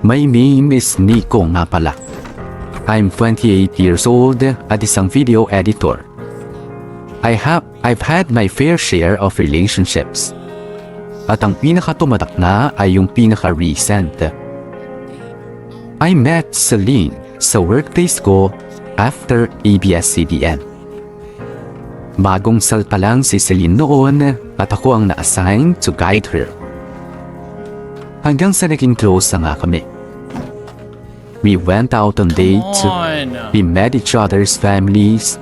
My name is Nico nga pala. I'm 28 years old at isang video editor. I've had my fair share of relationships. At ang pinakatumatak na ay yung pinaka-recent. I met Celine sa workplace ko after ABS-CBN. Bagong salta lang si Celine noon at ako ang na-assign to guide her. Hanggang sa naging close na nga kami. We went out on dates, we met each other's families,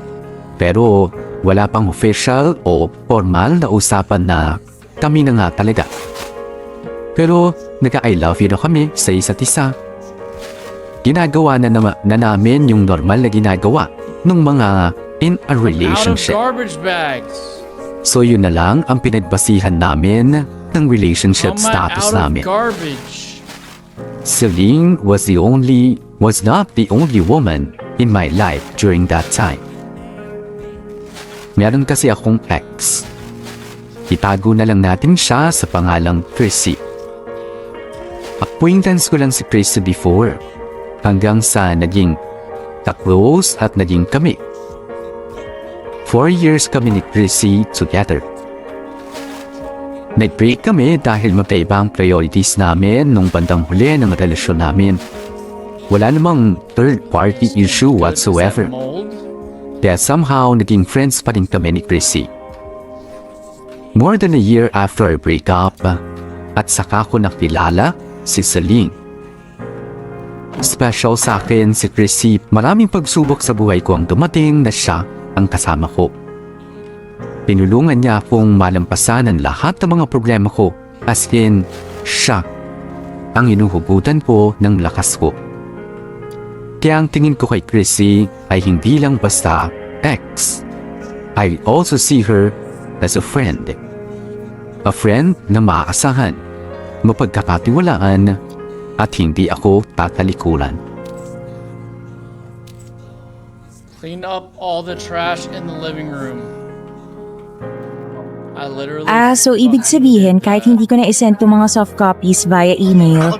pero wala pang official o formal na usapan na kami na nga talaga. Pero nagka-I love you na kami sa isa't isa. Ginagawa na namin yung normal na ginagawa ng mga in a relationship. So yun na lang ang pinagbasihan namin ng relationship status namin. Celine was not the only woman in my life during that time. Meron kasi akong ex. Itago na lang natin siya sa pangalang Chrissy. Acquaintance ko lang si Chrissy before, hanggang sa naging ka-close at naging kami. 4 years kami ni Chrissy together. Nag-break kami dahil magkaiba ang priorities namin nung bandang huli ng relasyon namin. Wala namang third-party issue whatsoever. Kaya somehow naging friends pa rin kami ni Chrissy. More than a year after our breakup, at saka ko nakilala si Celine. Special sa akin si Chrissy, maraming pagsubok sa buhay ko ang dumating na siya ang kasama ko. Tinulungan niya akong malampasan ang lahat ng mga problema ko, as in, siya ang inuhugutan ko ng lakas ko. Kaya ang tingin ko kay Chrissy ay hindi lang basta ex. I also see her as a friend. A friend na maaasahan, mapagkakatiwalaan, at hindi ako tatalikuran. Clean up all the trash in the living room. I literally... So ibig sabihin, kahit hindi ko na isend itong mga soft copies via email,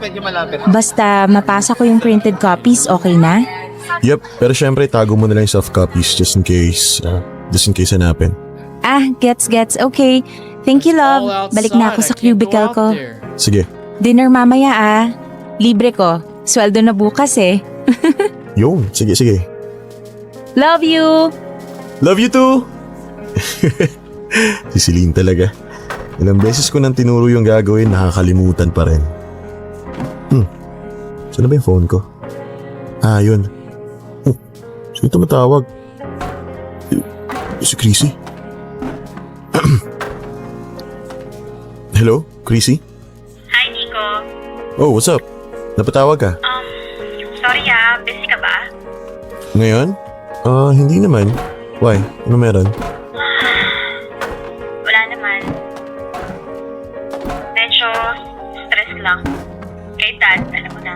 basta mapasa ko yung printed copies, okay na? Yep, pero syempre tago mo na lang yung soft copies just in case hanapin. Gets. Okay. Thank you, all love. outside. Balik na ako I sa can't go cubicle out ko. there. Sige. Dinner mamaya Libre ko. Sweldo na bukas eh. Yun, sige. Love you! Love you too! Si Celine talaga. Ilang beses ko nang tinuro yung gagawin, nakakalimutan pa rin. Saan na ba yung phone ko? Yun. Sino tumatawag? Si Chrissy? Hello, Chrissy? Hi, Nico. Oh, what's up? Napatawag ka? Sorry busy ka ba? Ngayon? Hindi naman. Why? Ano meron? Wala naman. Medyo stress lang. Kay Dad, alam mo na.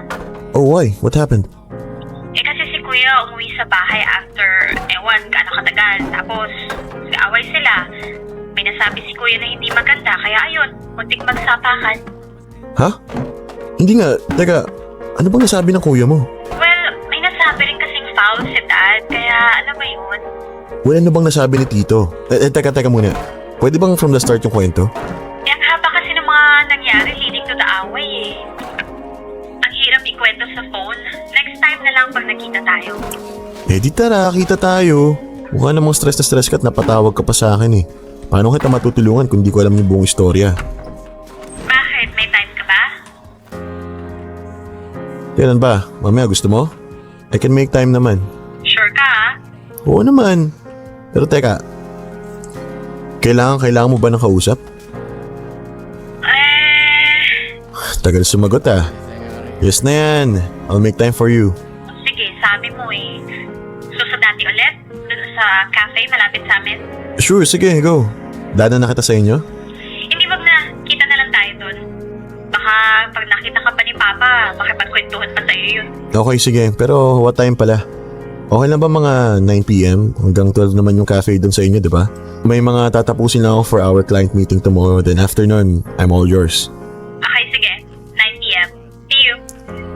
Oh, why? What happened? Kasi si Kuya umuwi sa bahay after, gaano katagal. Tapos, nag-away sila. May nasabi si Kuya na hindi maganda, kaya ayun, muntik magsapakan. Ha? Hindi nga. Teka, ano bang nasabi ng kuya mo? Well, may nasabi rin kasing foul si Dad, kaya alam mo yun. Wala na bang nasabi ni Tito? Teka muna. Pwede bang from the start yung kwento? Ang haba kasi ng mga nangyari leading to the away eh. Ang hirap ikwento sa phone. Next time na lang pag nakita tayo. Di tara, kita tayo. Mukha namang stress na stress ka at napatawag ka pa sa akin eh. Paano kita matutulungan kung di ko alam yung buong istorya? Bakit? May time ka ba? Kailan ba? Mamaya gusto mo? I can make time naman. Sure ka Oo naman. Pero teka, kailangan mo ba ng kausap? Tagal sumagot Yes na yan. I'll make time for you. Sige, sabi mo eh. So sa dati ulit? Doon sa cafe malapit sa amin? Sure, sige, go. Daanan na kita sa inyo? Hindi, wag na. Kita na lang tayo doon. Baka pag nakita ka pa ni Papa, makipagkwentuhan pa sa'yo yun. Okay, sige. Pero what time pala? Okay lang ba mga 9 p.m.? Hanggang 12 naman yung cafe doon sa inyo, di ba? May mga tatapusin lang ako for our client meeting tomorrow. Then after nun, I'm all yours. Okay, sige. 9 p.m. See you.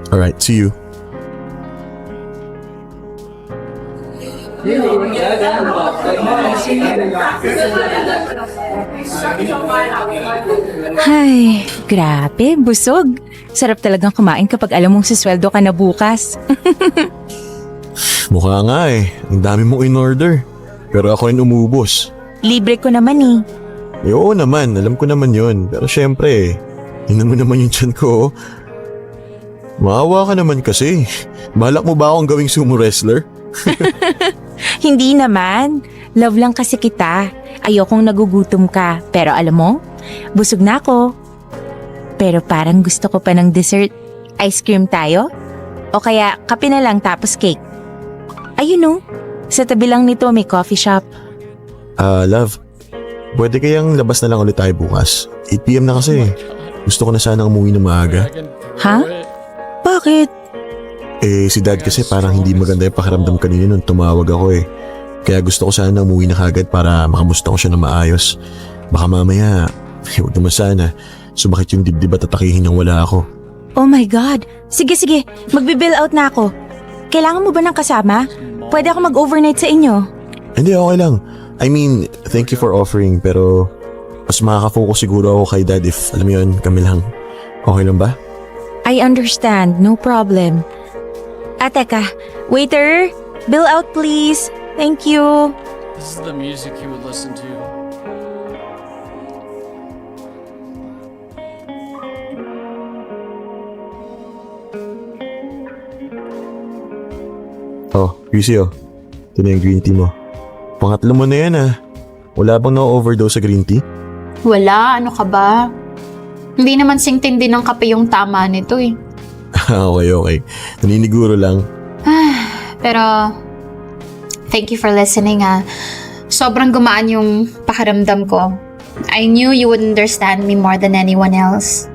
Alright, see you. Ay, grabe, busog. Sarap talagang kumain kapag alam mong sisweldo ka na bukas. Mukha nga eh. Ang dami mong in-order. Pero ako rin umubos. Libre ko naman eh. Oo naman, alam ko naman yun. Pero syempre, yun mo naman yung tiyan ko. Maawa ka naman kasi. Balak mo ba akong gawing sumo wrestler? Hindi naman. Love lang kasi kita. Ayokong nagugutom ka. Pero alam mo, busog na ako. Pero parang gusto ko pa ng dessert. Ice cream tayo? O kaya kape na lang tapos cake. Ayun no, sa tabi lang nito may coffee shop. Love. Pwede kayang labas na lang ulit tayo bukas. 8 PM na kasi. Gusto ko na sana umuwi ng maaga. I can Ha? do it. Bakit? Si dad kasi parang hindi maganda yung pakiramdam kanina nung tumawag ako eh. Kaya gusto ko sana umuwi na kagad para makamusta ko siya na maayos. Baka mamaya, huwag naman sana, sumakit yung dibdib at tatakihin niyang wala ako. Oh my God. Sige, magbibill out na ako. Kailangan mo ba ng kasama? Pwede ako mag-overnight sa inyo. Hindi, okay lang. I mean, thank you for offering pero mas makaka-focus siguro ako kay dad if, alam mo yun, kami lang. Okay lang ba? I understand, no problem. Teka, waiter, bill out please. Thank you. This is the music you would listen to. Oh, Chrissy oh. Ito na yung green tea mo. Pangatlo mo na yan ah. Wala bang na-overdose sa green tea? Wala, ano ka ba? Hindi naman singtindi ng kape yung tama nito eh. Okay. Naniniguro lang. Pero, thank you for listening ah. Sobrang gumaan yung pakiramdam ko. I knew you would understand me more than anyone else.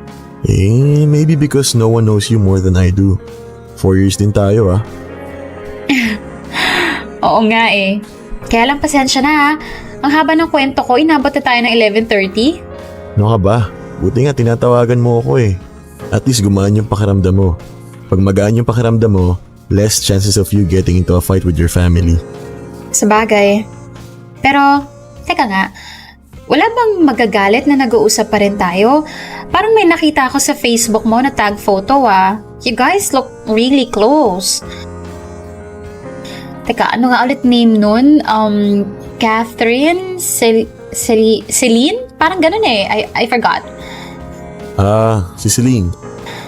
Maybe because no one knows you more than I do. 4 years din tayo ah. Oo nga eh. Kaya lang pasensya na ha. Ang haba ng kwento ko, inabot na tayo ng 11:30. Ano ka ba? Buti nga tinatawagan mo ako eh. At least gumaan yung pakiramdam mo. Pag magaan yung pakiramdam mo, less chances of you getting into a fight with your family. Sabagay. Pero, teka nga. Wala bang magagalit na nag-uusap pa rin tayo? Parang may nakita ako sa Facebook mo na tag photo ah. You guys look really close. Teka, ano nga ulit name nun? Catherine? Celine? Parang ganun eh. I forgot. Si Celine.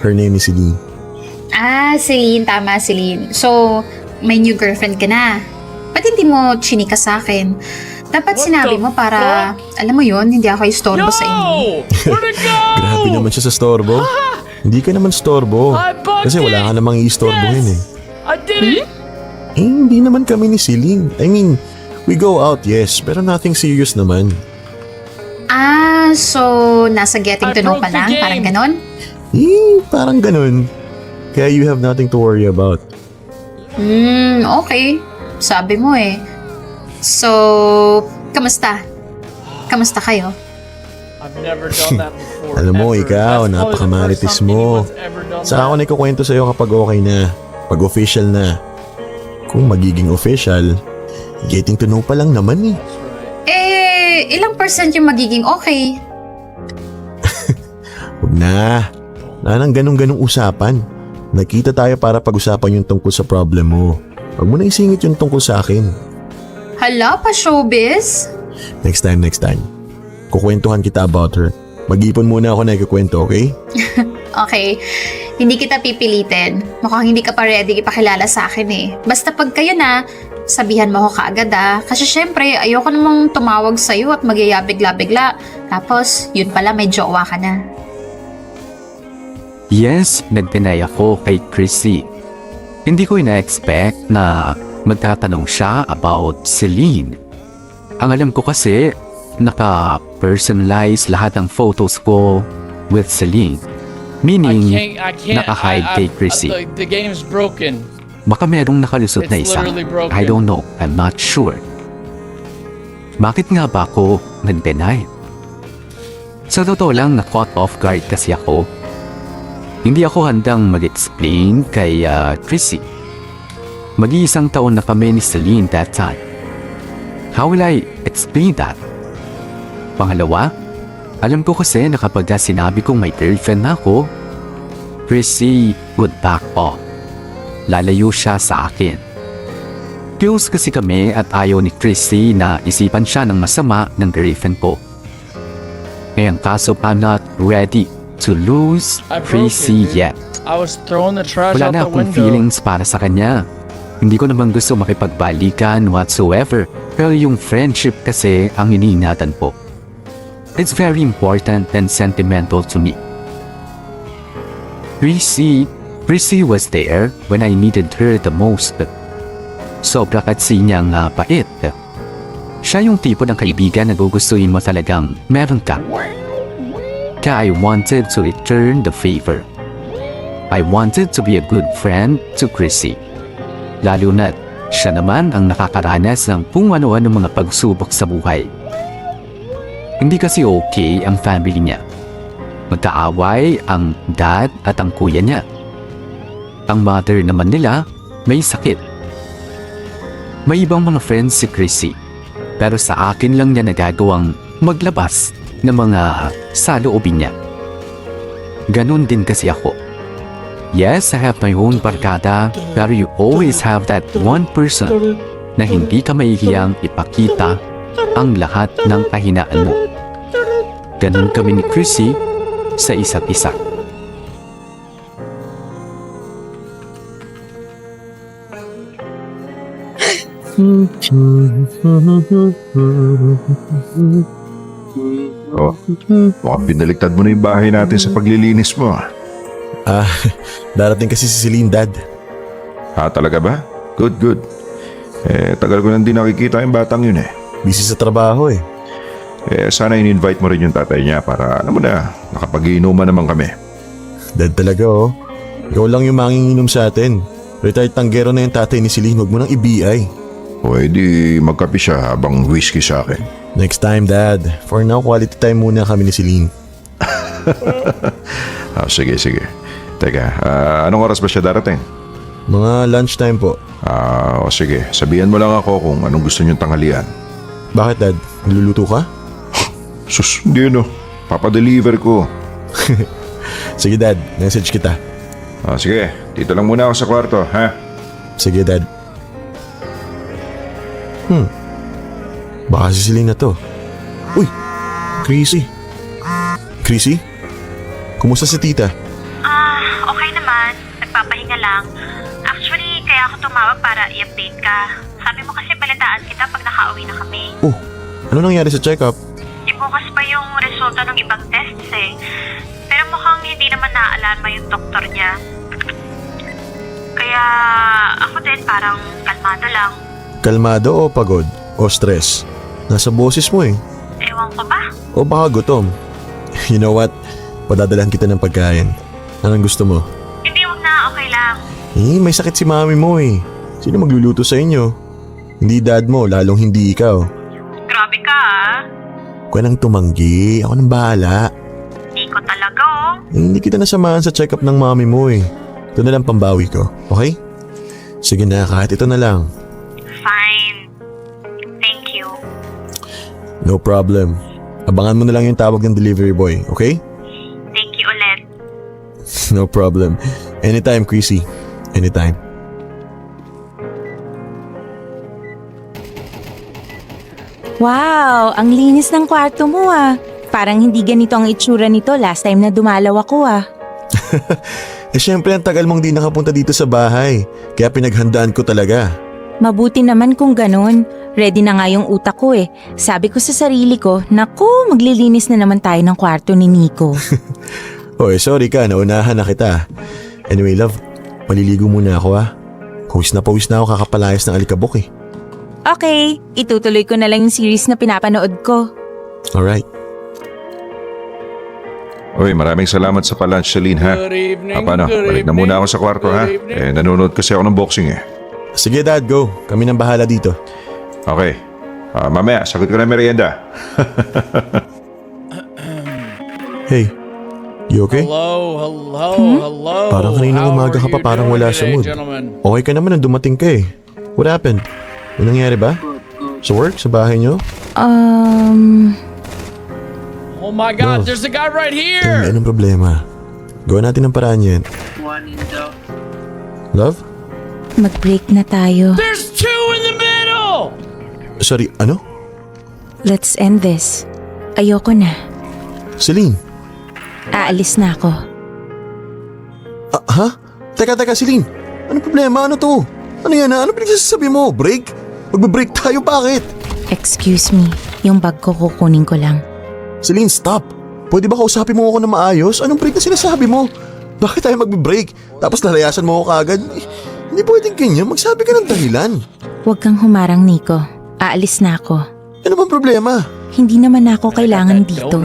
Her name is Celine. Celine. Tama, Celine. So, may new girlfriend ka na. Ba't hindi mo chinika sa akin? Dapat What sinabi the mo para, alam mo yun, hindi ako istorbo sa inyo. Where'd it go? Grabe naman siya sa storbo. Hindi ka naman storbo. I bugged Kasi wala ka it. namang i-istorbohin eh. I did it! Hindi naman kami ni Celine. I mean, we go out, yes, pero nothing serious naman. So, nasa getting to know broke pa the lang? game. Parang ganon? Parang ganun. Kaya you have nothing to worry about. Okay. Sabi mo eh. So, kamusta? Kamusta kayo? I've never done that before. Alam mo, ever. ikaw, That's probably the napakamarites first time mo. anyone's ever done Saka ako that. nagkukwento sa'yo kapag okay na. Pag official na. Kung magiging official, getting to know pa lang naman eh. That's right. Ilang percent yung magiging okay? Huwag na. Wala nang ganong-ganong usapan. Nakita tayo para pag-usapan yung tungkol sa problem mo. Huwag mo na isingit yung tungkol sa akin. Hala, pa showbiz? Next time. Kukwentuhan kita about her. Mag-ipon muna ako na ikukwento, okay? Okay. Hindi kita pipilitin. Mukhang hindi ka pa ready ipakilala sa akin eh. Basta pag kayo na, sabihan mo ako kaagad ah. Kasi syempre, ayoko namang tumawag sa'yo at magyayabigla-bigla. Tapos, yun pala may jowa ka na. Yes, nag-deny ako kay Chrissy. Hindi ko ina-expect na magtatanong siya about Celine. Ang alam ko kasi, naka-personalize lahat ng photos ko with Celine. Meaning, I can't. naka-hide kay Chrissy. The game's broken. Baka merong nakalusot na It's isa. literally broken. I don't know. I'm not sure. Bakit nga ba ako nag-deny? Sa totoo lang, na-caught off guard kasi ako. Hindi ako handang mag-explain kay Chrissy. Mag-iisang taon na kami ni Celine that time. How will I explain that? Pangalawa, alam ko kasi na kapag sinabi kong may girlfriend na ako, Chrissy would back off. Lalayo siya sa akin. Close kasi kami at ayaw ni Chrissy na isipan siya ng masama ng girlfriend ko. Ngayong kaso I'm not ready to lose I broke Chrissy it, dude. yet. I was throwing the trash Wala out na the akong window. feelings para sa kanya. Hindi ko naman gusto makipagbalikan whatsoever, pero yung friendship kasi ang iniingatan po. It's very important and sentimental to me. Chrissy was there when I needed her the most. Sobra kasi niyang pait. Siya yung tipo ng kaibigan na gugustuhin mo talagang meron ka. Kaya I wanted to return the favor. I wanted to be a good friend to Chrissy. Lalo na siya naman ang nakakaranas ng kung ano-ano mga pagsubok sa buhay. Hindi kasi okay ang family niya. Magkaaway ang dad at ang kuya niya. Ang mother naman nila may sakit. May ibang mga friends si Chrissy, pero sa akin lang niya nagagawang maglabas ng mga saloobin niya. Ganon din kasi ako. Yes, I have my own barkada, pero you always have that one person na hindi ka mahihiyang ipakita ang lahat ng kahinaan mo. Ganon kami ni Chrissy sa isa't isa. Oh, mukhang pinaliktad mo na yung bahay natin sa paglilinis mo. Darating kasi si Celine, Dad. Talaga ba? Good, good. Tagal ko nang di nakikita yung batang yun eh. Busy sa trabaho eh. Sana in-invite mo rin yung tatay niya para, alam mo na, nakapag-iinuman naman kami. Dad talaga oh. Ikaw lang yung manginginom sa atin. Retired tanggero na yung tatay ni Celine, huwag mo nang i-BI. O edi magkape siya habang whiskey sa akin. Next time, Dad. For now, quality time muna kami ni Celine. Sige, sige. Teka, anong oras ba siya darating? Mga lunchtime po. O sige, sabihan mo lang ako kung anong gusto niyong tanghalian. Bakit, Dad? Magluluto ka? Sus, hindi no. Papadeliver ko. Sige, Dad. Message kita. Sige, dito lang muna ako sa kwarto, ha? Sige, Dad. Baka si Celine na to. Uy! Chrissy! Chrissy? Kumusta si tita? Okay naman. Nagpapahinga lang. Actually, kaya ako tumawag para i-update ka. Sabi mo kasi balitaan kita pag nakauwi na kami. Oh, ano nangyari sa check-up? Ibukas pa yung resulta ng ibang tests eh. Pero mukhang hindi naman naaalarma yung doktor niya. Kaya ako din parang kalmado lang. Kalmado o pagod? O stress? Nasa boses mo eh. Ewan ko ba? O baka gutom? You know what? Padadalahan kita ng pagkain. Anong gusto mo? Hindi, wag na. Okay lang. May sakit si mami mo eh. Sino magluluto sa inyo? Hindi dad mo, lalong hindi ikaw. Grabe ka ah. Huwag nang tumanggi. Ako nang bahala. Hindi ko talaga oh. Hindi kita nasamahan sa check-up ng mami mo eh. Ito na lang pambawi ko, okay? Sige na, kahit ito na lang. Fine. Thank you. No problem. Abangan mo na lang yung tawag ng delivery boy, okay? Thank you ulit. No problem. Anytime, Chrissy. Anytime. Wow, ang linis ng kwarto mo ah. Parang hindi ganito ang itsura nito last time na dumalaw ako ah. Syempre ang tagal mong di nakapunta dito sa bahay. Kaya pinaghandaan ko talaga. Mabuti naman kung ganun. Ready na nga yung utak ko eh. Sabi ko sa sarili ko, naku, maglilinis na naman tayo ng kwarto ni Nico. Oy, sorry ka, naunahan na kita. Anyway, love, maliligo muna ako ha. Pawis na ako kakapalayas ng alikabok eh. Okay, itutuloy ko na lang yung series na pinapanood ko. Alright. Uy, maraming salamat sa palunch, Celine, ha? Good evening, Paano? good Balik na evening, muna ako sa kwarto, ha? good evening. Nanonood kasi ako ng boxing, eh. Sige dad, go. Kami nang bahala dito. Okay. Mamaya, sagot ko na merienda. Hey, You okay? Hello. Parang kaninang How umaga are ka pa you parang doing wala sa today, mood. gentlemen? Okay ka naman nang dumating ka eh. What happened? May nangyari ba? Sa work? Sa bahay nyo? Oh my God, Love. there's a guy right Tell me, here. anong problema? Gawa natin ng paraan yan. Love? Mag-break na tayo. There's two in the middle. Sorry, ano? Let's end this. Ayoko na. Celine? Aalis na ako. Ha? Teka, Celine. Ano problema? Ano to? Ano yan ha? Ano pinagsasabi mo? Break? Magbe-break tayo, bakit? Excuse me, yung bag ko kukunin ko lang. Celine, stop! Pwede ba kausapin mo ako na maayos? Anong break na sinasabi mo? Bakit tayo magbe-break? Tapos lalayasan mo ako kaagad? Hindi pwedeng ganyan. Magsabi ka ng dahilan. Huwag kang humarang, Nico. Aalis na ako. Ano bang problema? Hindi naman ako kailangan dito.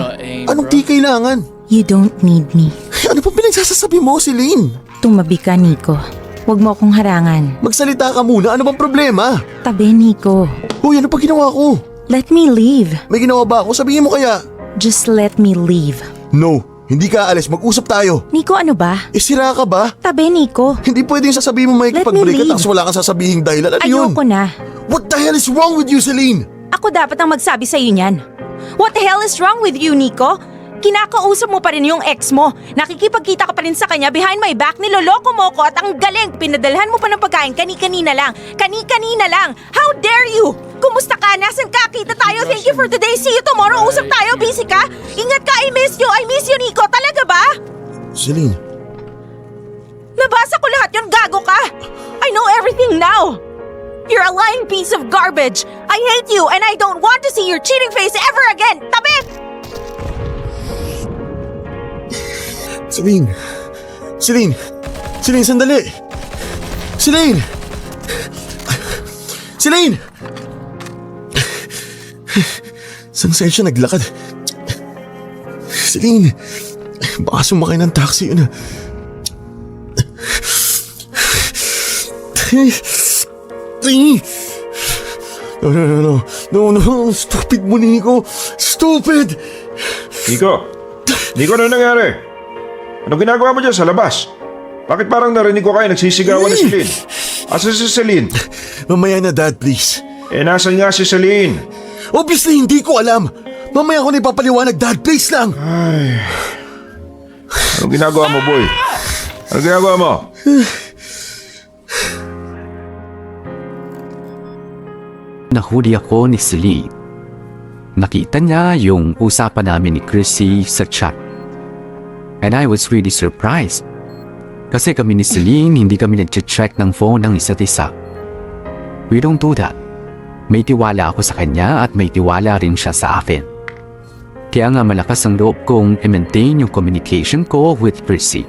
Anong di kailangan? You don't need me. Ano pa pinagsasasabi mo, Celine? Tumabi ka, Nico. Huwag mo akong harangan. Magsalita ka muna. Ano bang problema? Tabi, Nico. Uy, ano pa ginawa ko? Let me leave. May ginawa ba ako? Sabihin mo kaya. Just let me leave. No, hindi ka aalis. Mag-usap tayo. Nico, ano ba? Sira ka ba? Tabi, Nico. Hindi pwedeng sasabihin mo may Let me kipag-break ka leave. tapos wala kang sasabihing dahilan. Ano yun? Ayoko na. What the hell is wrong with you, Celine? Ako dapat ang magsabi sa'yo niyan. What the hell is wrong with you, Nico? Kinakausap mo pa rin yung ex mo. Nakikipagkita ka pa rin sa kanya behind my back. Niloloko mo ko at ang galing. Pinadalhan mo pa ng pagkain kani-kanina lang. Kani-kanina lang. How dare you? Kumusta ka? Nasaan ka? Kita tayo. Thank you for today. See you tomorrow. Usap tayo. Busy ka? Ingat ka. I miss you. I miss you, Nico. Talaga ba? Celine, Nabasa ko lahat yun. Gago ka. I know everything now. You're a lying piece of garbage. I hate you and I don't want to see your cheating face ever again. Tabi! Celine! Celine! Celine, sandali! Celine! Celine! Saan siya naglakad? Celine! Baka sumakay ng taxi yun. No. Stupid mo, Nico. Stupid! Nico, ano nangyari? Anong ginagawa mo dyan sa labas? Bakit parang narinig ko kayo nagsisigawan ni Celine? Asa si Celine? Mamaya na, Dad, please. Nasan nga si Celine? Obviously, hindi ko alam. Mamaya ko na ipapaliwanag, Dad, please lang. Anong ginagawa mo, boy? Anong ginagawa mo? Nahuli ako ni Celine. Nakita niya yung usapan namin ni Chrissy sa chat. And I was really surprised. Kasi kami ni Celine, hindi kami nag-check ng phone ng isa't isa. We don't do that. May tiwala ako sa kanya at may tiwala rin siya sa akin. Kaya nga malakas ang loob kong i-maintain yung communication ko with Chrissy.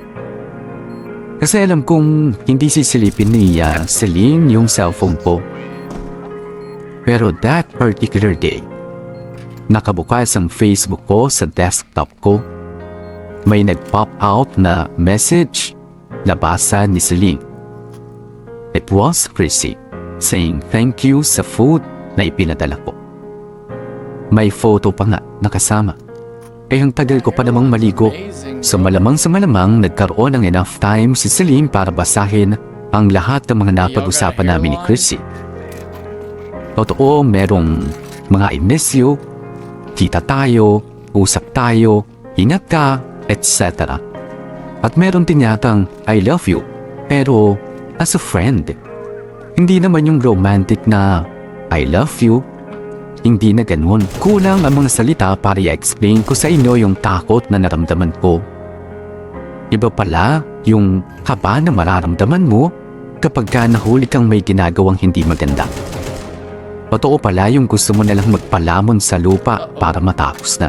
Kasi alam kong hindi sisilipin ni Celine yung cellphone ko. Pero that particular day, nakabukas ang Facebook ko sa desktop ko. May nag-pop out na message na basa ni Celine. It was Chrissy saying thank you sa food na ipinadala ko. May photo pa nga nakasama. Ang tagal ko pa namang maligo. So malamang sa malamang nagkaroon ng enough time si Celine para basahin ang lahat ng mga napag-usapan namin ni Chrissy. Totoo, merong mga I miss you, kita tayo, usap tayo, ingat ka, etc. At meron din yatang I love you, pero as a friend. Hindi naman yung romantic na I love you. Hindi na ganun. Kulang ang mga salita para i-explain ko sa inyo yung takot na naramdaman ko. Iba pala yung kaba na mararamdaman mo kapag ka nahuli kang may ginagawang hindi maganda. Totoo pala yung gusto mo nalang magpalamon sa lupa para matapos na.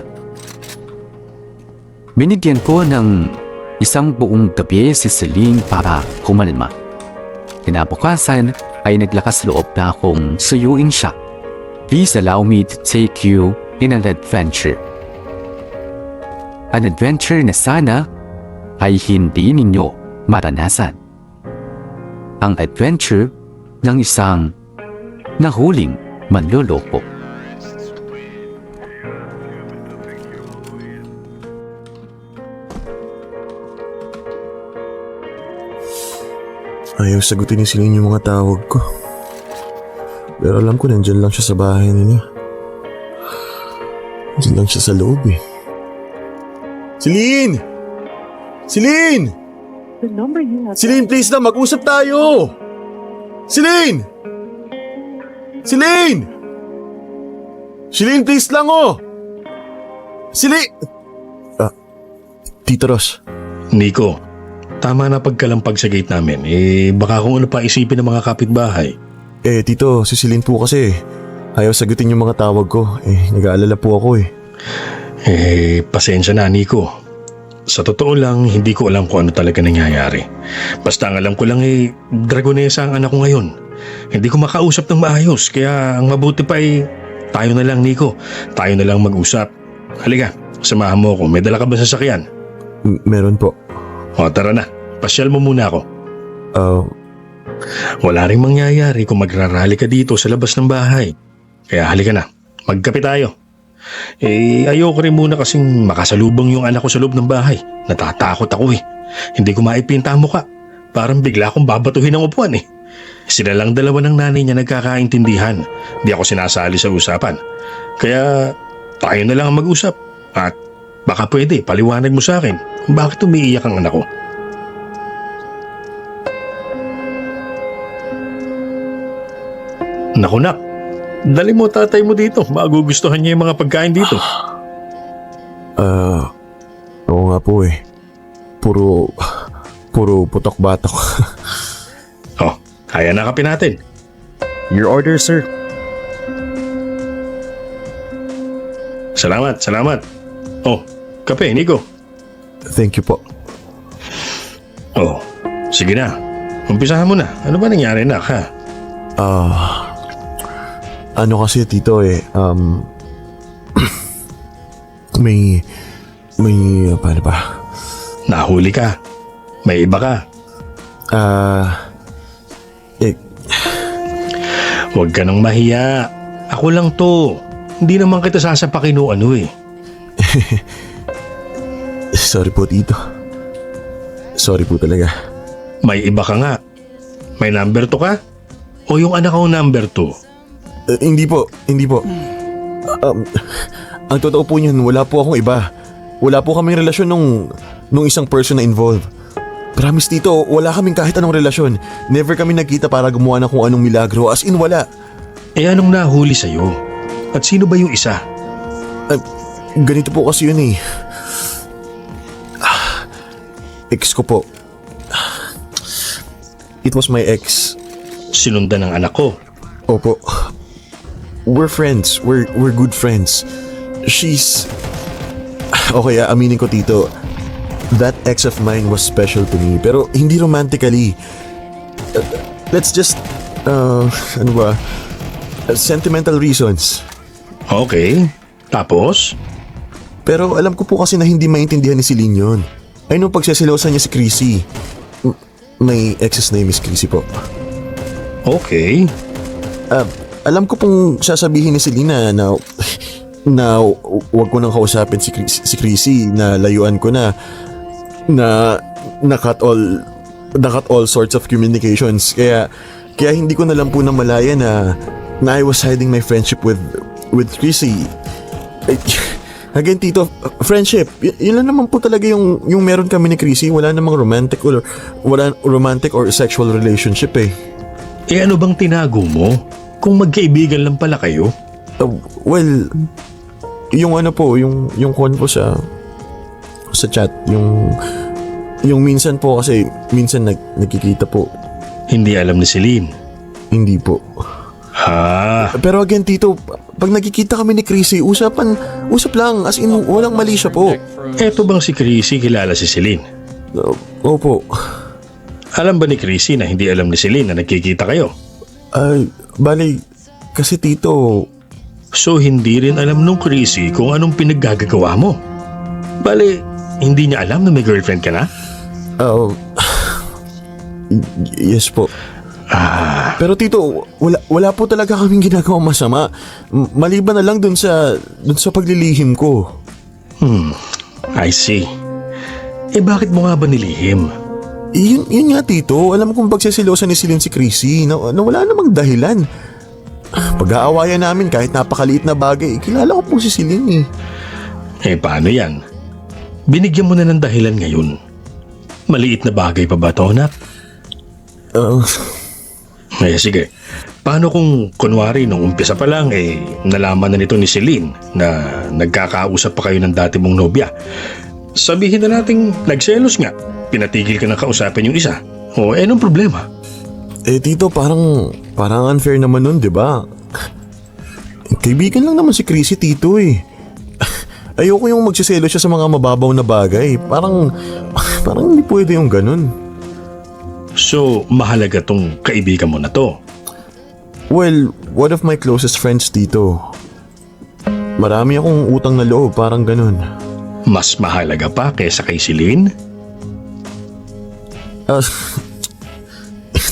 Binigyan ko ng isang buong gabi si Celine para kumalma. Kinabukasan ay naglakas loob na akong suyuin siya. Please allow me to take you in an adventure. An adventure na sana ay hindi ninyo maranasan. Ang adventure ng isang nahuling manloloko. Ayaw sagutin ni Celine yung mga tawag ko. Pero alam ko nandyan lang siya sa bahay niya. Nandyan lang siya sa loob eh. Celine! Celine! Celine, please na, mag-usap tayo! Celine! Celine! Celine, please lang oh! Celine! Tito Ross. Nico, tama na pagkalampag sa gate namin. Baka kung ano pa isipin ng mga kapitbahay. Tito, si Celine po kasi ayaw sagutin yung mga tawag ko. Nag-aalala po ako eh. Pasensya na, Nico. Sa totoo lang, hindi ko alam kung ano talaga nangyayari. Basta ang alam ko lang dragonesa ang anak ko ngayon. Hindi ko makausap ng maayos, kaya ang mabuti pa tayo na lang, Nico. Tayo na lang mag-usap. Halika, samahan mo ako. May dala ka ba sa sasakyan? Meron po. O, tara na. Pasyal mo muna ako. Wala ring mangyayari kung magrarally ka dito sa labas ng bahay. Kaya halika na. Magkape tayo. Ayoko rin muna kasing makasalubong yung anak ko sa loob ng bahay. Natatakot ako eh. Hindi ko maipinta ang muka. Parang bigla akong babatuhin ng upuan eh. Sila lang dalawa ng nanay niya nagkakaintindihan. Di ako sinasali sa usapan. Kaya tayo na lang ang mag-usap. At baka pwede paliwanag mo sa akin kung bakit umiiyak ang anak ko. Naku nak, dali mo tatay mo dito. Magugustuhan niya yung mga pagkain dito. Oo nga po eh. Puro putok-batok. Oh, kaya nakapin natin. Your order, sir. Salamat, salamat. Oh, kape, Nico. Thank you po. Oh, sige na. Umpisahan mo na. Ano ba nangyari na, ha? Ano kasi tito may paano ba? Nahuli ka. May iba ka. Huwag ka nang mahiya. Ako lang to. Hindi naman kita sasapakin o ano eh. Sorry po tito. Sorry po talaga. May iba ka nga. May number 2 ka? O yung anak ko number 2? Hindi po. Ang totoo po niyan, wala po akong iba. Wala po kaming relasyon nung isang person na involved. Promise tito, wala kaming kahit anong relasyon. Never kami nagkita para gumawa ng kung anong milagro. As in, wala. Anong nahuli sa'yo? At sino ba yung isa? Ganito po kasi yun eh. Ex ko po. It was my ex. Sinundan ng anak ko. Opo. We're friends. We're good friends. She's... Okay, aminin ko tito. That ex of mine was special to me. Pero hindi romantically. Let's just... ano ba? Sentimental reasons. Okay. Tapos? Pero alam ko po kasi na hindi maintindihan ni Celine yun. Ay nung pagsasilosan niya si Chrissy. My ex's name is Chrissy po. Okay. Alam ko pong sasabihin ni Celine na wag ko nang kausapin si Chrissy, na layuan ko na cut all sorts of communications. Kaya hindi ko na lang po na malaya na I was hiding my friendship with Chrissy. Again, tito, friendship. Yun lang naman po talaga yung meron kami ni Chrissy. Wala namang romantic or sexual relationship eh. Ano bang tinago mo? Kung magkaibigan lang pala kayo? Well, yung ano po, yung convo sa chat, yung minsan po kasi minsan nagkikita po. Hindi alam ni Celine? Hindi po. Pero again, tito, pag nagkikita kami ni Chrissy, usap lang, as in walang mali siya po. Eto bang si Chrissy kilala si Celine? Opo. Alam ba ni Chrissy na hindi alam ni Celine na nagkikita kayo? Bali, kasi tito... So hindi rin alam nung Chrissy kung anong pinaggagawa mo? Bali, hindi niya alam na may girlfriend ka na? Yes po. Pero tito, wala po talaga kaming ginagawang masama. Maliban na lang dun sa paglilihim ko. I see. Bakit mo nga ba nilihim? Yun nga tito, alam kong pagseselosa ni Celine si Chrissy na wala namang dahilan. Pag-aawayan namin kahit napakaliit na bagay, kilala ko po si Celine eh. Eh paano yan? Binigyan mo na ng dahilan ngayon. Maliit na bagay pa ba to, anak? Eh sige, paano kung kunwari nung umpisa pa lang nalaman na nito ni Celine na nagkakausap pa kayo ng dati mong nobya? Sabihin na nating nagselos nga, pinatigil ka na kausapin yung isa. O anong problema? Eh tito, parang unfair naman nun, di ba? Kaibigan lang naman si Chrissy tito eh. Ayoko yung magsiselo siya sa mga mababaw na bagay. Parang hindi pwede yung ganun. So, mahalaga tong kaibigan mo na to. Well, one of my closest friends tito. Marami akong utang na loob, parang ganun. Mas mahalaga pa kaysa kay Celine?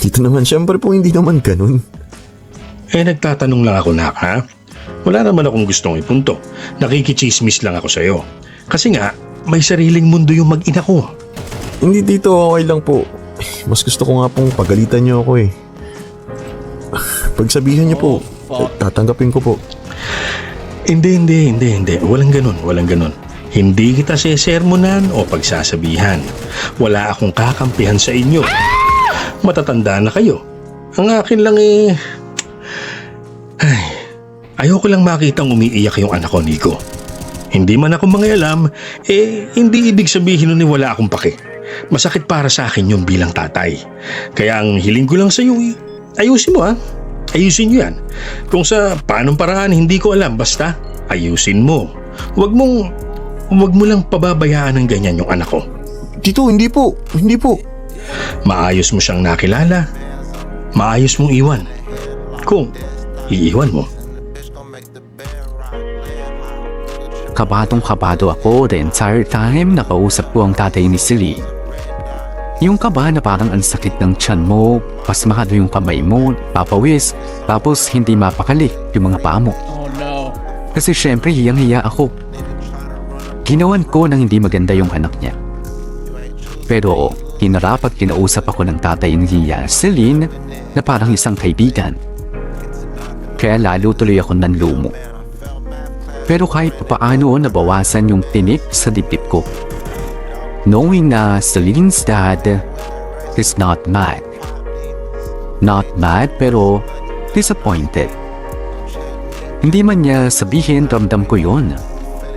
Tito naman, syempre po hindi naman ganun. Eh nagtatanong lang ako, nak, ha? Wala naman akong gustong ipunto. Nakikichismis lang ako sa'yo. Kasi nga, may sariling mundo yung mag-ina ko. Hindi tito, okay lang po. Mas gusto ko nga pong pagalitan niyo ako eh. Pagsabihan niyo po, tatanggapin ko po. Hindi. Walang ganun. Hindi kita sesermonan o pagsasabihan. Wala akong kakampihan sa inyo. Matatanda na kayo. Ang akin lang ayoko lang makitang umiiyak yung anak ko, Nico. Hindi man ako mangialam, hindi ibig sabihin nun wala akong pake. Masakit para sa akin yung bilang tatay. Kaya ang hiling ko lang sa iyo, ayusin mo ha. Ayusin nyo yan. Kung sa paanong paraan, hindi ko alam. Basta, ayusin mo. Huwag mo lang pababayaan ng ganyan yung anak ko. Tito, hindi po. Maayos mo siyang nakilala. Maayos mong iwan. Kung iiwan mo. Kabadong-kabado ako the entire time na kausap ko ang tatay ni Celine. Yung kaba na parang ang sakit ng tiyan mo, pasmado yung kamay mo, papawis, tapos hindi mapakali yung mga paa mo. Oh no. Kasi syempre hiyang-hiya ako. Ginawan ko nang hindi maganda yung anak niya. Pero hinarap at kinausap ako ng tatay ni Celine na parang isang kaibigan. Kaya lalo tuloy ako nanlumo. Pero kahit paano nabawasan yung tinik sa dibdib ko. Knowing na Celine's dad is not mad. Not mad pero disappointed. Hindi man niya sabihin ramdam ko yun.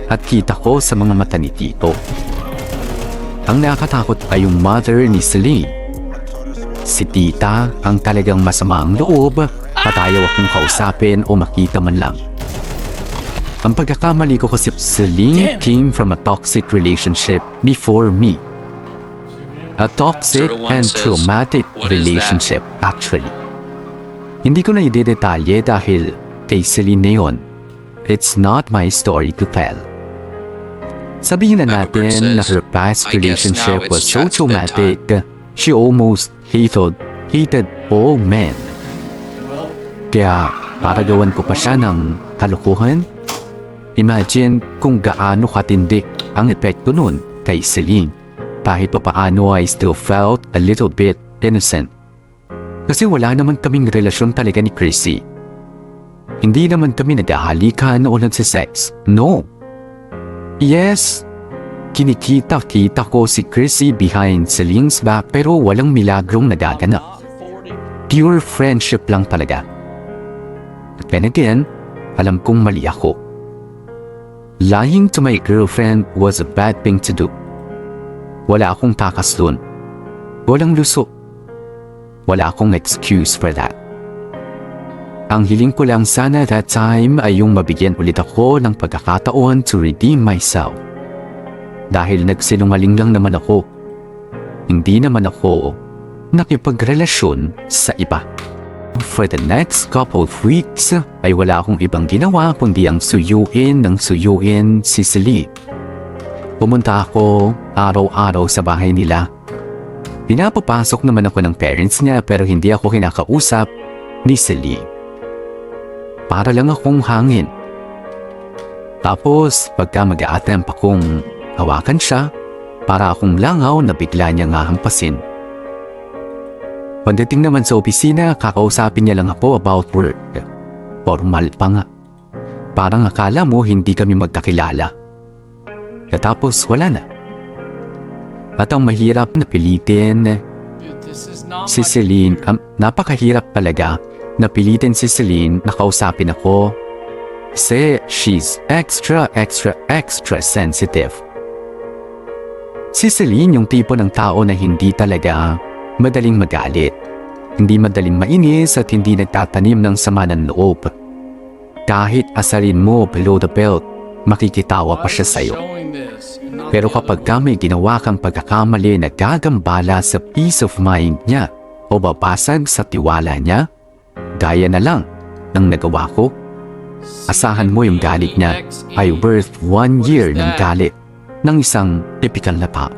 At kita ko sa mga mata ni Tito. Ang nakakatakot ay yung mother ni Celine. Si Tita ang talagang masama ang loob at ayaw akong kausapin o makita man lang. Ang pagkakamali ko kasi Celine came from a toxic relationship before me. A toxic and traumatic relationship actually. Hindi ko na idedetalye dahil kay Celine na yun. It's not my story to tell. Sabihin na natin na her past relationship was so traumatic, she almost hated all men. Kaya para gawan ko pa siya ng kalukuhan? Imagine kung gaano katindi ang epekto nun kay Celine. Kahit pa paano I still felt a little bit innocent. Kasi wala naman kaming relasyon talaga ni Chrissy. Hindi naman kami naghahalikan o nagsisex. No. Yes, kinikita-kita ko si Chrissy behind Celine's back pero walang milagrong nagaganap. Pure friendship lang talaga. But then again, alam kong mali ako. Lying to my girlfriend was a bad thing to do. Wala akong takas dun. Walang luso. Wala akong excuse for that. Ang hiling ko lang sana that time ay yung mabigyan ulit ako ng pagkakataon to redeem myself. Dahil nagsinungaling lang naman ako. Hindi naman ako nakipagrelasyon sa iba. For the next couple of weeks ay wala akong ibang ginawa kundi ang suyuin si Celine. Pumunta ako araw-araw sa bahay nila. Pinapapasok naman ako ng parents niya pero hindi ako kinakausap ni Celine. Para lang akong hangin. Tapos pagka mag-a-attempt akong hawakan siya, para akong langaw na bigla niya nga hampasin Pagdating naman sa opisina, kakausapin niya lang ako about work. Formal pa nga. Parang akala mo hindi kami magkakilala. Katapos wala na. At ang mahirap na pilitin Dude, this is not si my Celine, napakahirap talaga na pilitin si Celine na kausapin ako kasi she's extra sensitive. Si Celine yung tipo ng tao na hindi talaga madaling magalit, hindi madaling mainis at hindi nagtatanim ng sama ng loob. Kahit asarin mo below the belt, makikitawa pa siya sa'yo. Pero kapag may ginawa kang pagkakamali na gagambala sa peace of mind niya o babasag sa tiwala niya, gaya na lang ng nagawa ko, asahan mo yung galit niya ay worth 1 year ng galit ng isang typical na tao.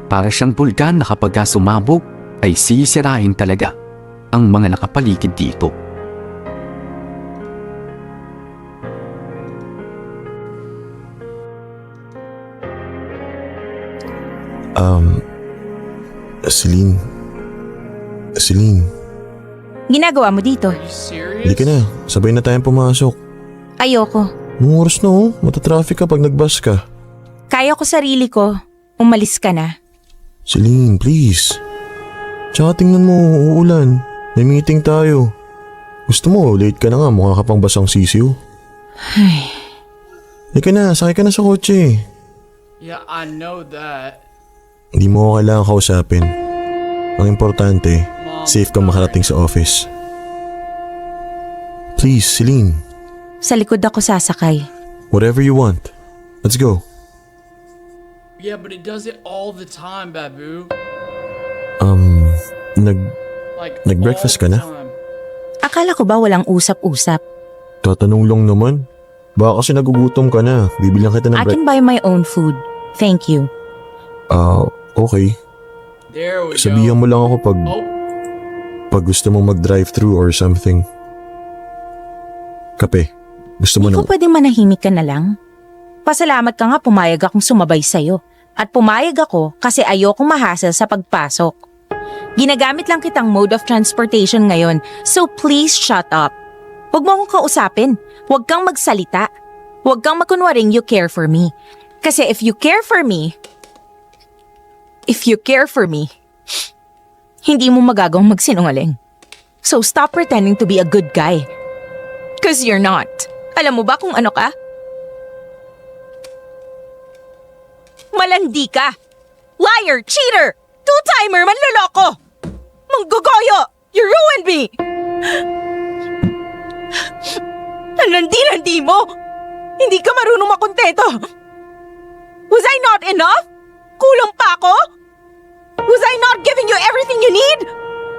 Para siyang bulkan na kapag sumabog ay sisirain talaga ang mga nakapaligid dito. Celine, Ginagawa mo dito? Are you serious? hindi ka na. Sabay na tayong pumasok. Ayoko. Anong oras na Matatraffic ka pag nagbus ka. Kaya ko sarili ko. Umalis ka na. Celine, please. Tsaka tingnan mo, uulan. May meeting tayo. Gusto mo, late ka na nga. Mukha ka pang basang sisiw. Halika na, sakay ka na sa kotse. Yeah, I know that. Hindi mo ako kailangan kausapin. Ang importante, Mom, safe kang makarating sa office. Please, Celine. Sa likod ako sasakay. Whatever you want. Let's go. Yeah, but it does it all the time, Babu. Like, Nag-breakfast all ka the na? time. Akala ko ba walang usap-usap? Tatanong lang naman. Baka kasi nagugutom ka na. Bibilang kita ng I can buy my own food. Thank you. Okay. There we Sabihan go. mo lang ako Oh, pag gusto mo mag-drive-thru or something. Kape. Gusto mo Hindi na... ko pwedeng manahimik ka na lang. Pasalamat ka nga pumayag akong sumabay sa'yo. At pumayag ako kasi ayokong mahasel sa pagpasok. Ginagamit lang kitang mode of transportation ngayon, so please shut up. Huwag mo akong kausapin. Huwag kang magsalita. Huwag kang makunwaring you care for me. Kasi if you care for me, hindi mo magagawang magsinungaling. So stop pretending to be a good guy. Cause you're not. Alam mo ba kung ano ka? Malandi ka! Liar! Cheater! Two-timer! Manloloko! Manggugoyo! You ruined me! Ang landi-landi mo! Hindi ka marunong makontento! Was I not enough? Kulang pa ako? Was I not giving you everything you need?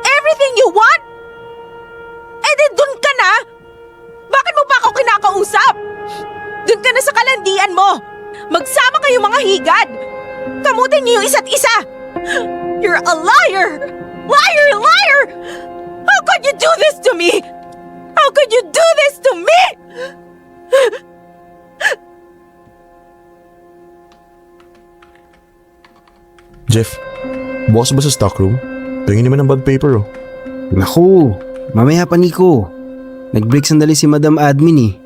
Everything you want? Eh di dun ka na! Bakit mo pa ako kinakausap? Dun ka na sa kalandian mo! Magsama kayo mga higad! Kamutin niyo yung isa't isa! You're a liar! Liar! Liar! How could you do this to me? How could you do this to me? Jeff, bukas ba sa stockroom? Tingin naman ng bond paper Naku, mamaya pa Nico. Nag-break sandali si Madam Admin eh.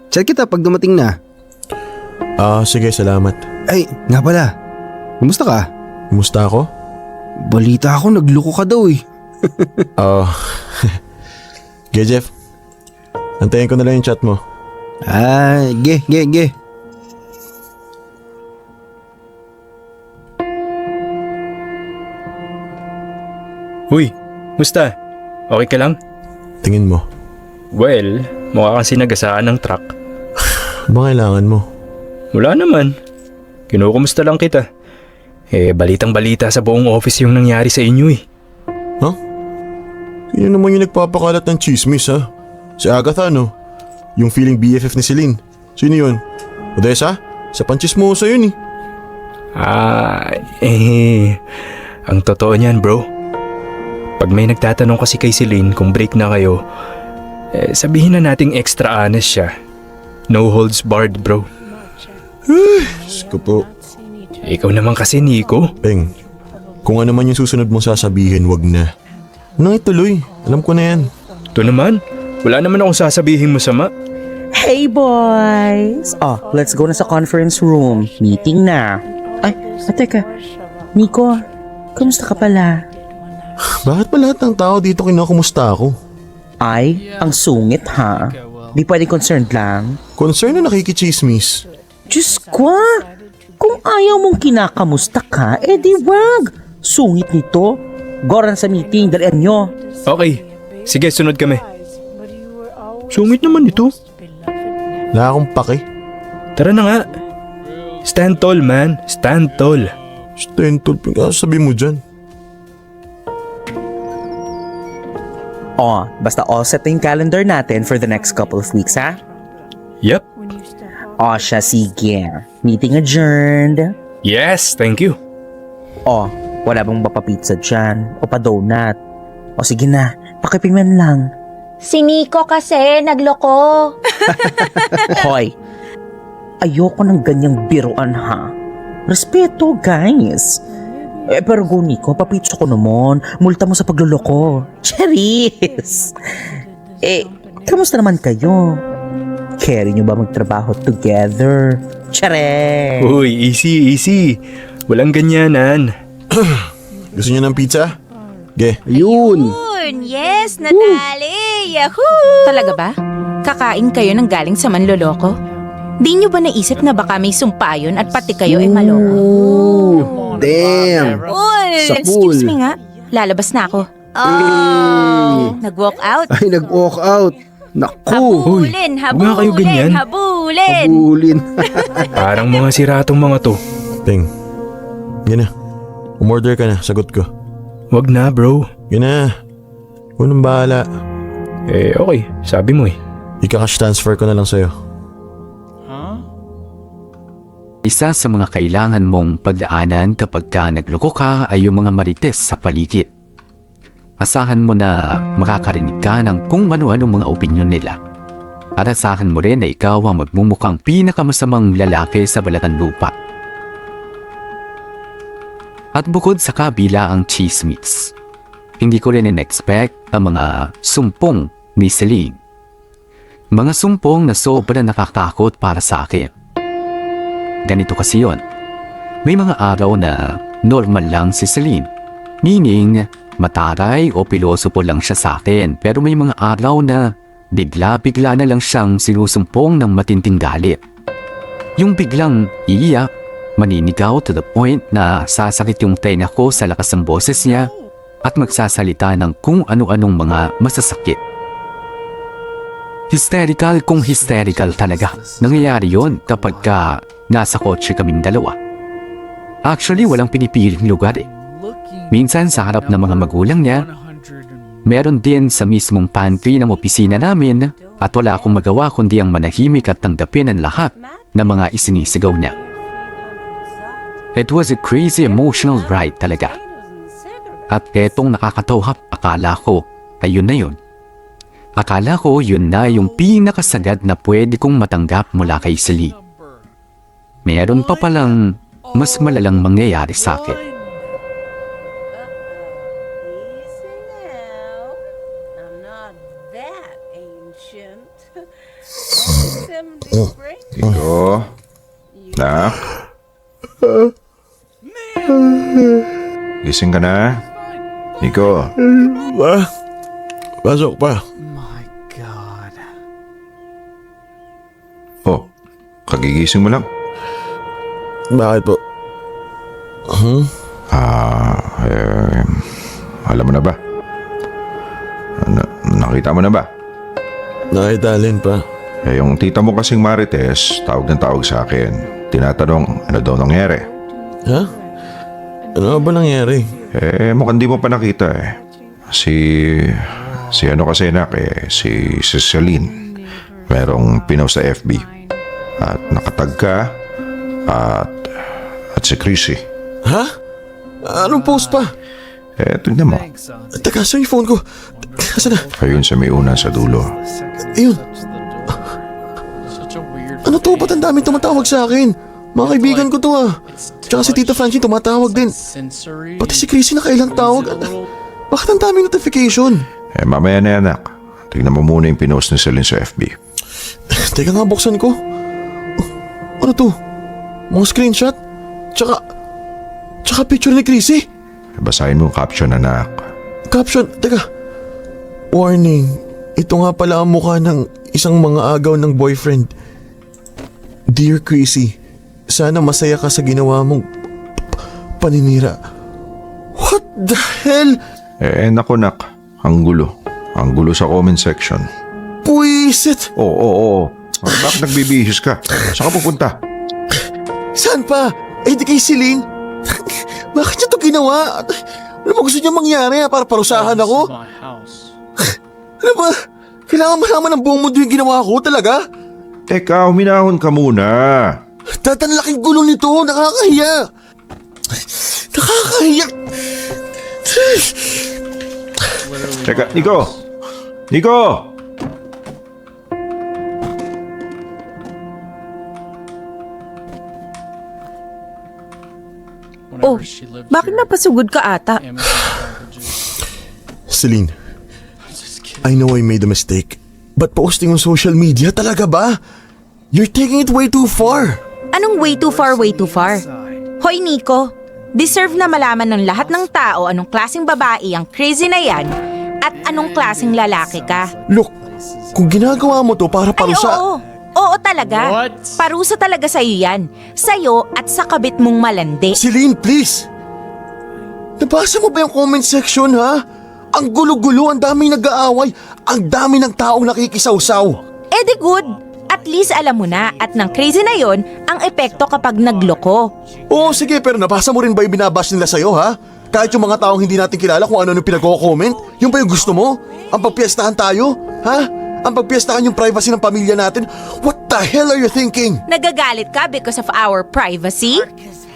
Chat kita pag dumating na. Sige, salamat. Ay, nga pala. Kumusta ka? Kumusta ako? Balita ako, nagloko ka daw eh. Okay, Jeff. Antayin ko na lang yung chat mo. Ge. Uy, musta? Okay ka lang? Tingin mo. Well, mukha kang sinagasaan ng truck. Ba kailangan mo? Wala naman. Kinukumusta lang kita. Balitang balita sa buong office yung nangyari sa inyo eh. Sino naman yung nagpapakalat ng chismis Si Agatha no? Yung feeling BFF ni Celine. Sino yun? Odessa? Sa panchismosa yun eh. Ang totoo niyan bro. Pag may nagtatanong kasi kay Celine kung break na kayo, sabihin na nating extra honest siya. No holds barred bro. Diyos ko po. Ikaw naman kasi Nico. Peng, Kung ano man yung susunod mong sasabihin, wag na. Nang ituloy, alam ko na yan. Ito naman, wala naman akong sasabihin masama. Hey boys! Oh, let's go na sa conference room. Meeting na. Ay, teka. Nico, kamusta ka pala? Bakit ba lahat ng tao dito kinakumusta ako? Ay, ang sungit ha. Di pwede concerned lang. Concern na nakikichismis. Diyos ko, kung ayaw mong kinakamusta ka, di wag. Sungit nito. Goran sa meeting, dalian nyo. Okay, sige sunod kami. Sungit naman ito. Wala akong pake. Tara na nga. Stand tall man, stand tall. Stentol, sabi mo dyan. Oh, basta all set na yung calendar natin for the next couple of weeks, ha? Yep. Oh, siya, sige. Meeting adjourned. Yes, thank you. Oh, wala bang mapapizza dyan? O pa-donut? O sige na, pakipingman lang. Si Nico kasi, nagloko. Hoy, ayoko ng ganyang biruan ha. Respeto, guys. Pero go Nico, papizza ko naman. Multa mo sa pagluloko. Charis! Kamusta naman kayo? Carry nyo ba magtrabaho together? Charis! Uy, easy. Walang ganyanan. Gusto niyo ng pizza? Ge. Ayun! Yes, natali! Yahoo! Talaga ba? Kakain kayo ng galing sa manloloko? Di nyo ba naisip na baka may sumpa yun at pati kayo ay maloko? Ooh, damn! Uy, Sa excuse pool. me nga. Lalabas na ako. Oh, nag-walk out. Ay, nag-walk out. Naku! Habulin, huwag nga kayo ganyan. habulin. Habulin. Parang mga siratong mga to. Ting. Yan na. Umorder ka na, sagot ko. Wag na bro. Yan na. Unang bahala. Okay, sabi mo eh. Ika-cash transfer ko na lang sa'yo. Isa sa mga kailangan mong pagdaanan kapag ka nagloko ka ay yung mga marites sa paligid. Asahan mo na makakarinig ka ng kung ano-anong mga opinyon nila. At asahan mo rin na ikaw ang magmumukhang pinakamasamang lalaki sa balatan lupa. At bukod sa kabila ang chismis, hindi ko rin in-expect ang mga sumpong ni Celine. Mga sumpong na sobra nakakatakot para sa akin. Ganito kasi yon. May mga araw na normal lang si Celine. Meaning, mataray o pilosopo lang siya sa akin. Pero may mga araw na bigla-bigla na lang siyang sinusumpong ng matinding galit. Yung biglang iiyak, maninigaw to the point na sasakit yung tenga ko sa lakas ng boses niya at magsasalita ng kung ano-anong mga masasakit. Hysterical kung hysterical talaga. Nangyayari yon kapag ka nasa kotse kaming dalawa. Actually, walang pinipiling lugar eh. Minsan sa harap ng mga magulang niya, meron din sa mismong pantry ng opisina namin at wala akong magawa kundi ang manahimik at tanggapin ang lahat ng mga isinisigaw niya. It was a crazy emotional ride talaga. At etong nakakatawhap, akala ko ay yun na yun. Akala ko yun na yung pinakasagad na pwede kong matanggap mula kay Celine. Meron pa palang mas malalang mangyayari sa akin. Nico? Nak? Gising ka na? Nico? Pa? Pasok pa. Oh, kagigising mo lang? Bakit po? Alam mo na ba? Nakita mo na ba? Nakita alin pa. Yung tita mo kasing Marites, tawag ng tawag sa akin. Tinatanong, ano daw nangyari? Ha? Ano ba nangyari? Mukhang di mo pa nakita eh. Si ano kasi anak si Celine. Merong pinost sa FB. At nakatag ka. At si Chrissy. Ha? Anong post pa? Tignan mo. Teka, saan yung phone ko? Asan na? Ayun sa may una sa dulo. Ayun. Such a weird Ano to? Ba't ang daming tumatawag sa akin? Mga kaibigan ko to Tsaka si Tita Francine tumatawag din. Sensory. Pati si Chrissy nakailang tawag. Bakit ang daming notification? Mamaya na yan, anak. Tignan mo muna yung pinost ni Celine sa FB. Teka nga, buksan ko. Oh, ano to? Mga screenshot? Tsaka picture ni Chrissy. Basahin mo yung caption, anak. Caption, teka. Warning, ito nga pala ang mukha ng isang mga agaw ng boyfriend. Dear Chrissy, sana masaya ka sa ginawa mong paninira. What the hell? Naku, nak. Ang gulo. Ang gulo sa comment section. Puisit! Oo. Bakit nagbibihis ka? Saan ka pupunta? Saan pa? Di kay Celine? Bakit niya ito ginawa? Ano ba gusto niya mangyari para parusahan ako? My house. Ano ba? Kailangan malaman ng buong mundo yung ginawa ko talaga? Teka, huminahon ka muna. Tatanlaking gulo nito. Nakakahiya. Nakakahiya. Teka, Nico! Nico! Oh, Whenever she lived bakit here, napasugod ka ata? Amazon packages. Celine, Just kidding. I know I made a mistake. But posting on social media talaga ba? You're taking it way too far. Anong way too far, way too far? Hoy Nico, deserve na malaman ng lahat ng tao anong klaseng babae ang crazy na yan at anong klaseng lalaki ka. Look, kung ginagawa mo to para Ay, parusa... oo. Oo talaga. What? Parusa talaga sa'yo yan. Sa'yo at sa kabit mong malandi. Celine, please! Nabasa mo ba yung comment section, ha? Ang gulo-gulo, ang daming nag-aaway, ang dami ng taong nakikisawsaw. Eh di good. At least alam mo na at ng crazy na yon ang epekto kapag nagloko. Oo, sige, pero nabasa mo rin ba yung binabash nila sa'yo, ha? Kahit yung mga taong hindi natin kilala kung ano-ano pinag-comment, yung ba yung gusto mo? Ang pagpiestahan tayo, ha? Ang pagpiestahan yung privacy ng pamilya natin? What the hell are you thinking? Nagagalit ka because of our privacy?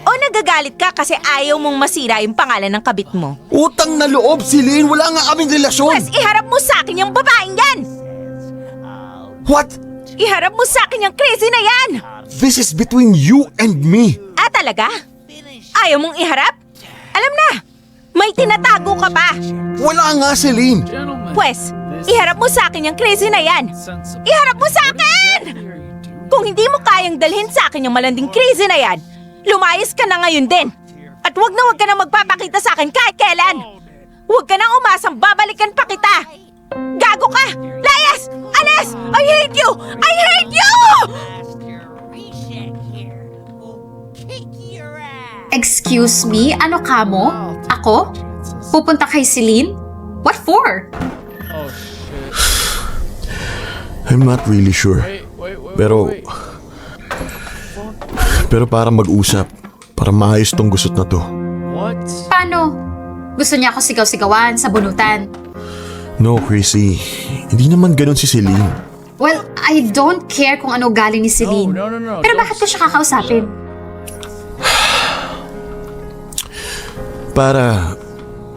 O nagagalit ka kasi ayaw mong masira yung pangalan ng kabit mo? Utang na loob, Celine! Wala nga kaming relasyon! Pues iharap mo sa akin yung babaeng yan! What? Iharap mo sa akin yung crazy na yan! This is between you and me! Ah, talaga? Ayaw mong iharap? Alam na! May tinatago ka pa! Wala nga, Celine! Gentlemen, Pues, iharap mo sa akin yung crazy na yan! sensible. Iharap mo sa akin! Kung hindi mo kayang dalhin sa akin yung malanding crazy na yan, lumayas ka na ngayon din! At wag na magpapakita sa akin kahit kailan! Huwag ka nang umasang babalikan pa kita! Gago ka! Layas! Alis! I hate you! I hate you! Excuse me? Ano ka mo? Ako? Pupunta kay Celine? What for? Oh shit. I'm not really sure. Wait. Pero para mag-usap, para maayos tong gusot na to. What? Paano? Gusto niya ako sigaw-sigawan sa bunutan? No, Chrissy. Hindi naman ganun si Celine. Well, I don't care kung ano galing ni Celine. No. Pero Don't bakit ko siya kakausapin? Para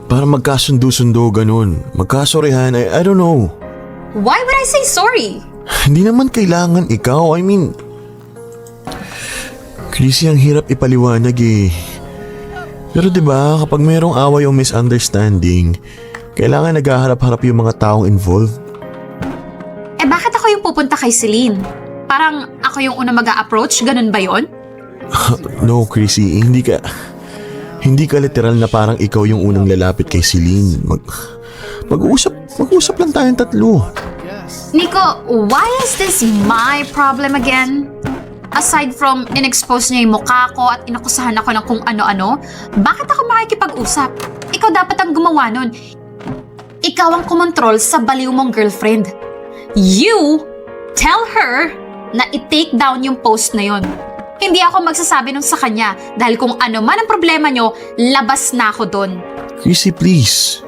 magkasundo-sundo ganun. Magkasorehan, I don't know. Why would I say sorry? Hindi naman kailangan ikaw. I mean, Chrissy, ang hirap ipaliwanag eh. Pero 'di ba, kapag mayroong away o misunderstanding, kailangan naghaharap-harap yung mga taong involved. Eh bakit ako yung pupunta kay Celine? Parang ako yung una mag-a-approach? Ganun ba yon? No, Chrissy, hindi ka literal na parang ikaw yung unang lalapit kay Celine. Mag-uusap lang tayong tatlo. Nico, why is this my problem again? Aside from in-expose niya yung mukha ko at inakusahan ako ng kung ano-ano, bakit ako makikipag-usap? Ikaw dapat ang gumawa nun. Ikaw ang kumontrol sa baliw mong girlfriend. You tell her na i-take down yung post na yon. Hindi ako magsasabi nun sa kanya dahil kung ano man ang problema nyo, labas na ako dun. Chrissy, please.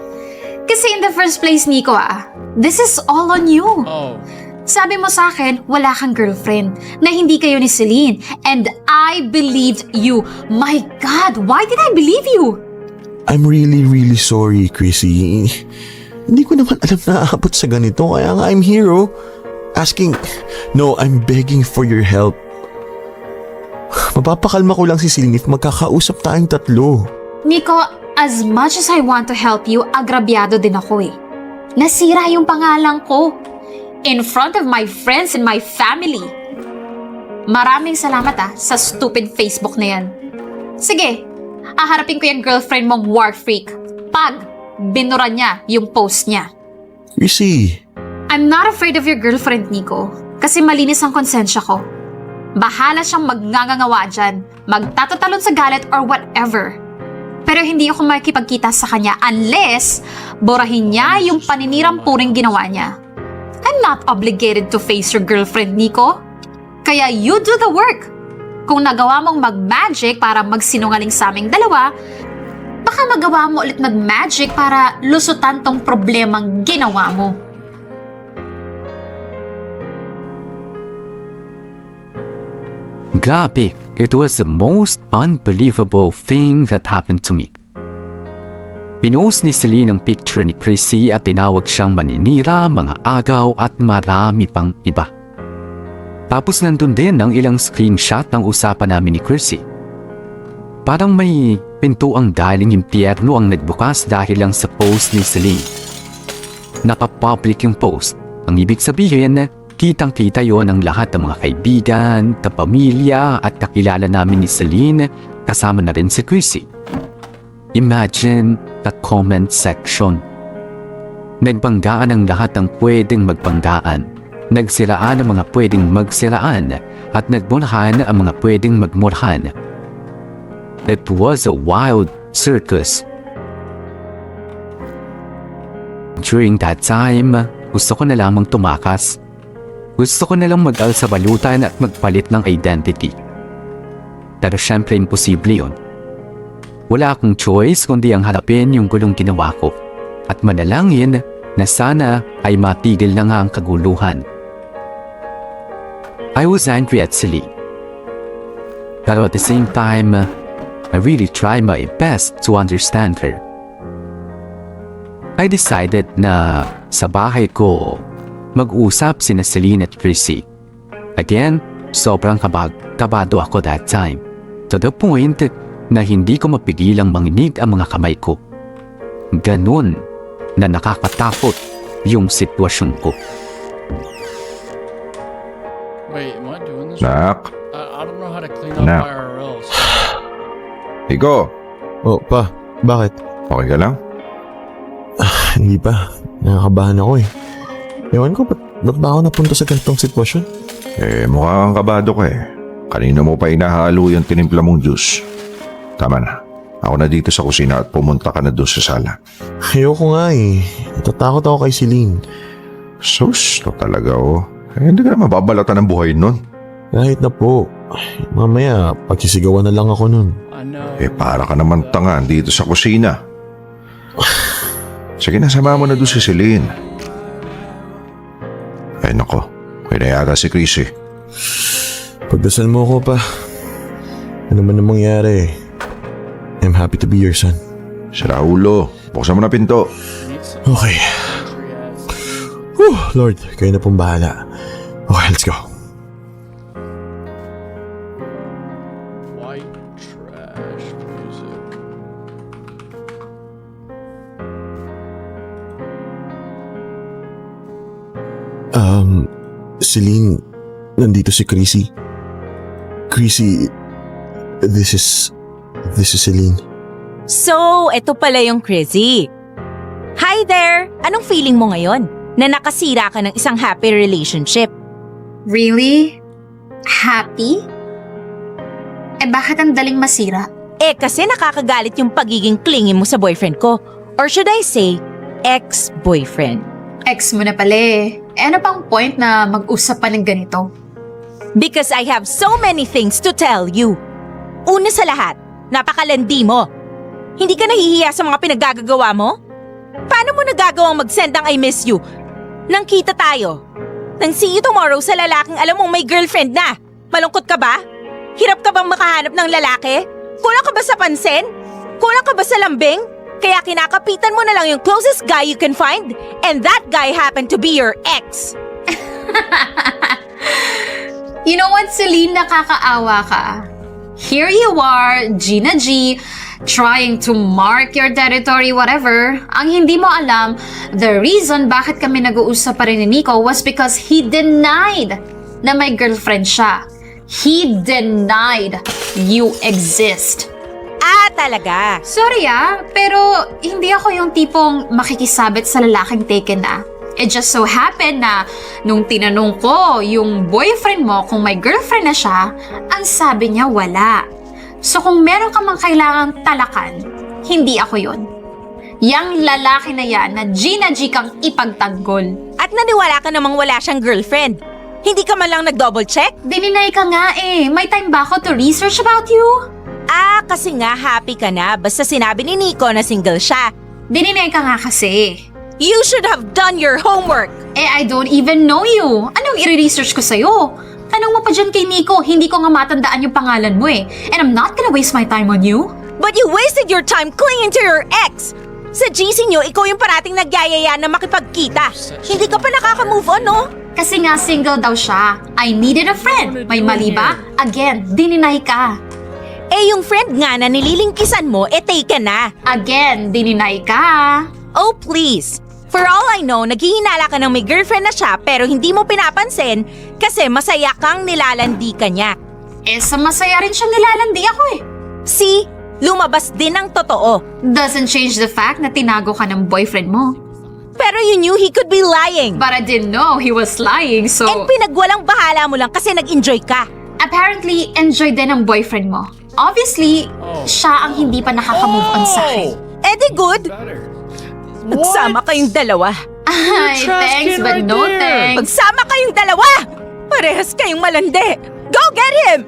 Kasi in the first place, Nico, this is all on you. Oh. Sabi mo sa akin, wala kang girlfriend, na hindi kayo ni Celine. And I believed you. My God, why did I believe you? I'm really, really sorry, Chrissy. Hindi ko naman alam na aabot sa ganito. Kaya nga I'm here, asking... No, I'm begging for your help. Mapapakalma ko lang si Celine if magkakausap tayong tatlo. Nico, as much as I want to help you, agrabyado din ako eh. Nasira yung pangalan ko. In front of my friends and my family. Maraming salamat sa stupid Facebook na yan. Sige, aharapin ko yung girlfriend mong war freak. Pag binura niya yung post niya. Chrissy, I'm not afraid of your girlfriend, Nico. Kasi malinis ang konsensya ko. Bahala siyang magngangawa dyan, magtatatalon sa galit or whatever. Pero hindi ako makikipagkita sa kanya unless burahin niya yung paninirang puring ginawa niya. I'm not obligated to face your girlfriend, Nico. Kaya you do the work. Kung nagawa mong mag-magic para magsinungaling sa aming dalawa, baka magawa mo ulit mag-magic para lusutan tong problemang ginawa mo. Grabe, it was the most unbelievable thing that happened to me. Pinost ni Celine ang picture ni Chrissy at tinawag siyang maninira, mga agaw at marami pang iba. Tapos nandun din ang ilang screenshot ng usapan namin ni Chrissy. Parang may pintuang daling impyerno ang nagbukas dahil lang sa post ni Celine. Nakapublic yung post. Ang ibig sabihin, kitang-kita yon ang lahat ng mga kaibigan, kapamilya at kakilala namin ni Celine, kasama na rin si Chrissy. Imagine the comment section. Nagbanggaan ang lahat ng pwedeng magbanggaan. Nagsiraan ang mga pwedeng magsiraan at nagmurahan ang mga pwedeng magmurahan. It was a wild circus. During that time, gusto ko na lamang tumakas. Gusto ko na lang mag-al sa balutan at magpalit ng identity. Pero syempre imposible yun. Wala akong choice kundi ang harapin yung gulong ginawa ko at manalangin na sana ay matigil na nga ang kaguluhan. I was angry at Celine. Pero at the same time, I really tried my best to understand her. I decided na sa bahay ko mag-usap sina Celine at Chrissy. Again, sobrang kabado ako that time. To the point na hindi ko mapigilang manginig ang mga kamay ko. Ganun na nakakatakot yung sitwasyon ko. Wait, am I doing this? Nak? I don't know how to clean up Nak. IRLs. Iko, oh pa, bakit? okay ka lang? Hindi pa, nakakabahan ako eh. Ewan ko, ba't ba ako napunta sa ganitong sitwasyon? Mukha kang kabado ka eh. Kanina mo pa inahalo yung tinimpla mong juice. Tama na. Ako na dito sa kusina at pumunta ka na doon sa sala. Ayoko nga eh. Natatakot ako kay Celine. Sus, to talaga oh. Hindi ka na mababalatan ng buhay nun. Kahit na po. Mamaya, pagsisigawan na lang ako nun. I know. Para ka naman tanga dito sa kusina. Sige na, sama mo na doon si Celine. Ay nako, kaya na yata si Chrissy. Pagdasal mo ko pa. Ano man ang mangyari, I'm happy to be your son. Si Raulo, buksan mo na pinto. Okay. Whew, Lord, kayo na pong bahala. Okay, let's go. White trash music. Celine, nandito si Chrissy. Chrissy, this is Celine. So, eto pala yung Chrissy. Hi there! Anong feeling mo ngayon? Na nakasira ka ng isang happy relationship? Really? Happy? Bakit ang daling masira? Kasi nakakagalit yung pagiging clingy mo sa boyfriend ko. Or should I say, ex-boyfriend. Ex mo na pala eh. Ano pang point na mag-usap pa ng ganito? Because I have so many things to tell you. Una sa lahat, napakalandi mo. Hindi ka nahihiya sa mga pinaggagawa mo? Paano mo nagagawang mag-send ng I miss you? Nang kita tayo. Nang see you tomorrow sa lalaking alam mong may girlfriend na. Malungkot ka ba? Hirap ka bang makahanap ng lalaki? Kulang ka ba sa pansin? Kulang ka ba sa lambing? Kaya kinakapitan mo na lang yung closest guy you can find, and that guy happened to be your ex. You know what, Celine, nakakaawa ka. here you are, Gina G, trying to mark your territory, whatever. Ang hindi mo alam, the reason bakit kami nag-uusap pa rin ni Nico was because he denied na may girlfriend siya. He denied you exist. Ah, talaga? Sorry pero hindi ako yung tipong makikisabit sa lalaking taken na. It just so happened na nung tinanong ko yung boyfriend mo kung may girlfriend na siya, ang sabi niya wala. So kung meron ka mang kailangang talakan, hindi ako yun. Yang lalaki na yan na Gina G kang ipagtanggol. At naniwala ka namang wala siyang girlfriend. Hindi ka man lang nag-double check? Dininay ka nga May time ba ako to research about you? Ah, kasi nga happy ka na basta sinabi ni Nico na single siya. Dininay ka nga kasi. You should have done your homework. I don't even know you. Anong i-research ko sa'yo? Tanong mo pa dyan kay Nico, hindi ko nga matandaan yung pangalan mo And I'm not gonna waste my time on you. But you wasted your time clinging to your ex. Sa GC nyo, ikaw yung parating nagyayaya na makipagkita. Hindi ka pa nakaka-move on, no? Kasi nga single daw siya. I needed a friend. May mali ba? Again, dininay ka. Yung friend nga na nililingkisan mo, taken na. Again, dininay ka. Oh, please. For all I know, naghihinala ka ng may girlfriend na siya pero hindi mo pinapansin kasi masaya kang nilalandi ka niya. Sa masaya rin siyang nilalandi ako See? Lumabas din ang totoo. Doesn't change the fact na tinago ka ng boyfriend mo. Pero you knew he could be lying. But I didn't know he was lying, so... And pinagwalang bahala mo lang kasi nag-enjoy ka. Apparently, enjoy din ang boyfriend mo. Obviously, siya ang hindi pa nakaka-move on sa akin. Di good. Magsama kayong dalawa. Ay, thanks but no thanks. Magsama kayong dalawa! Parehas kayong malandi. Go get him!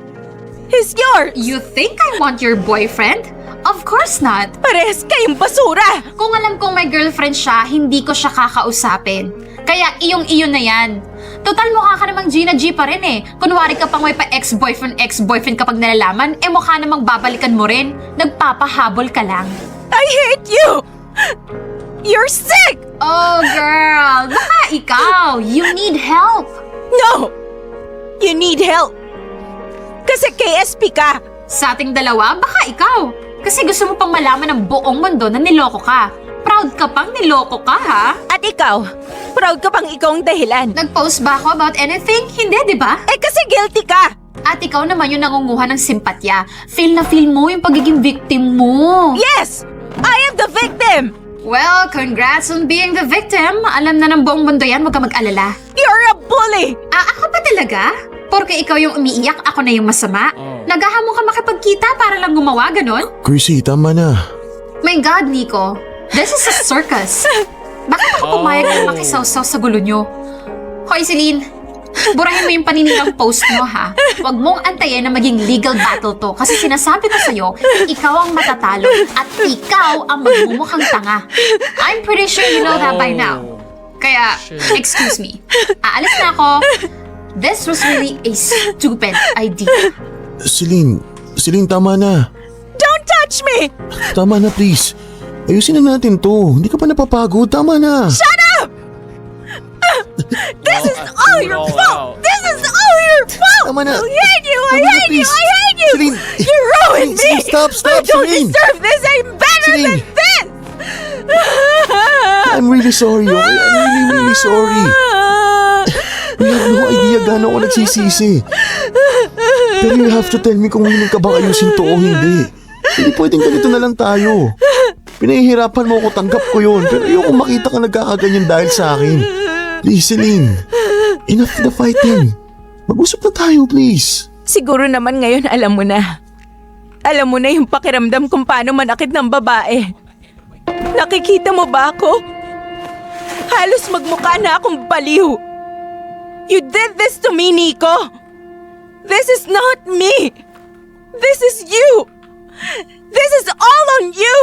He's yours! You think I want your boyfriend? Of course not. Parehas kayong basura! Kung alam kong may girlfriend siya, hindi ko siya kakausapin. Kaya iyong-iyon na yan. Total mukha ka namang Gina G pa rin Kunwari ka pang may pa ex-boyfriend kapag nalalaman, mukha namang babalikan mo rin. Nagpapahabol ka lang. I hate you! You're sick! Oh, girl. Baka ikaw. You need help. No! You need help. Kasi KSP ka. Sa ating dalawa, baka ikaw. Kasi gusto mo pang malaman ng buong mundo na niloko ka. Proud ka pang niloko ka, ha? At ikaw, proud ka pang ikaw ang dahilan. Nag-post ba ako about anything? Hindi, di ba? Kasi guilty ka. At ikaw naman yung nangunguha ng simpatya. Feel na feel mo yung pagiging victim mo. Yes! I am the victim! Well, congrats on being the victim. Alam na ng buong mundo yan, huwag ka mag-alala. You're a bully! Ako pa talaga? Porke ikaw yung umiiyak, ako na yung masama? Naghahamon ka makipagkita para lang gumawa, ganon? Chrissy, tama na. My God, Nico. This is a circus. Bakit ako pumayag na makisawsaw sa gulo nyo? Hoy, Celine. Burahin mo yung paninilang post mo, ha? Huwag mong antayin na maging legal battle to kasi sinasabi ko sa'yo, ikaw ang matatalo at ikaw ang magmumukhang tanga. I'm pretty sure you know that by now. Kaya, excuse me. Aalis na ako. This was really a stupid idea. Celine, tama na. Don't touch me! Tama na, please. Ayusin na natin to. Hindi ka pa napapagod. Tama na. Shut up! This is all your fault! This is all your fault! Tama na. I hate you! I Tama na, hate you! please. I hate you! Celine. You ruined Celine, me! stop, I don't Celine. deserve this! I'm better Celine. than this! I'm really sorry, okay? I'm really sorry. You have no idea gaano ako nagsisisi. Pero you have to tell me kung willing ka bang ayusin to o hindi. Hindi pwedeng ganito na lang tayo. Pinahihirapan mo ako, tanggap ko yun. Pero ayoko makita ka nagkakaganyan dahil sa akin. Please, Celine. Enough na fighting. Mag-usap na tayo, please. Siguro naman ngayon alam mo na. Alam mo na yung pakiramdam kung paano manakit ng babae. Nakikita mo ba ako? Halos magmukha na akong baliw. You did this to me, Nico. This is not me. This is you. This is all on you.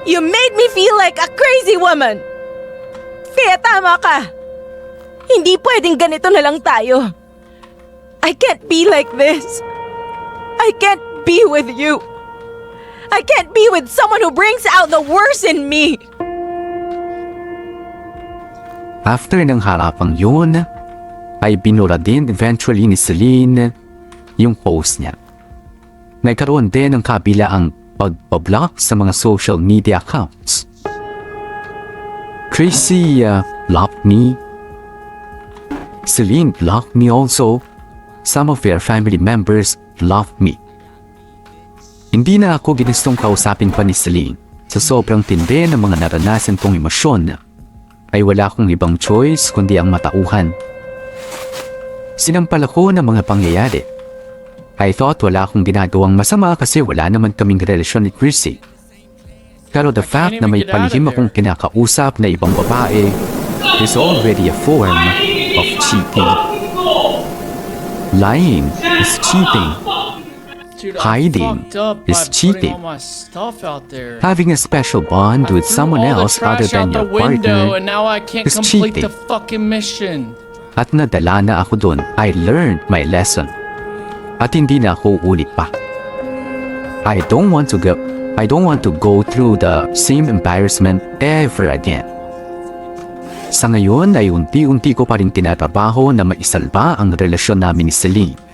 You made me feel like a crazy woman. Kaya tama ka. Hindi pwedeng ganito na lang tayo. I can't be like this. I can't be with you. I can't be with someone who brings out the worst in me. After ng harapang yun, ay binura din eventually ni Celine yung post niya. Nagkaroon din ng kabilaang pagpablock sa mga social media accounts. Chrissy blocked me. Celine blocked me also. Some of their family members blocked me. Hindi na ako ginustong kausapin pa ni Celine. Sa sobrang tindi ng mga naranasan kong emosyon, ay wala akong ibang choice kundi ang matauhan. Sinampal ako ng mga pangyayari. I thought wala akong ginagawang masama kasi wala naman kaming relasyon ni Chrissy. Pero the fact na may palihim akong kinakausap na ibang babae is already a form of cheating. Lying is cheating. Dude, Hiding fucked up is by cheating. putting all my stuff out there. Having a special bond with Threw someone all the else other trash than out your the window, and partner now I can't is complete cheating. the fucking mission. At nadala na ako dun. I learned my lesson. At hindi na ako ulit pa. I don't want to go through the same embarrassment ever again. Sa ngayon ay unti-unti ko pa rin tinatrabaho na maisalba ang relasyon namin ni Celine.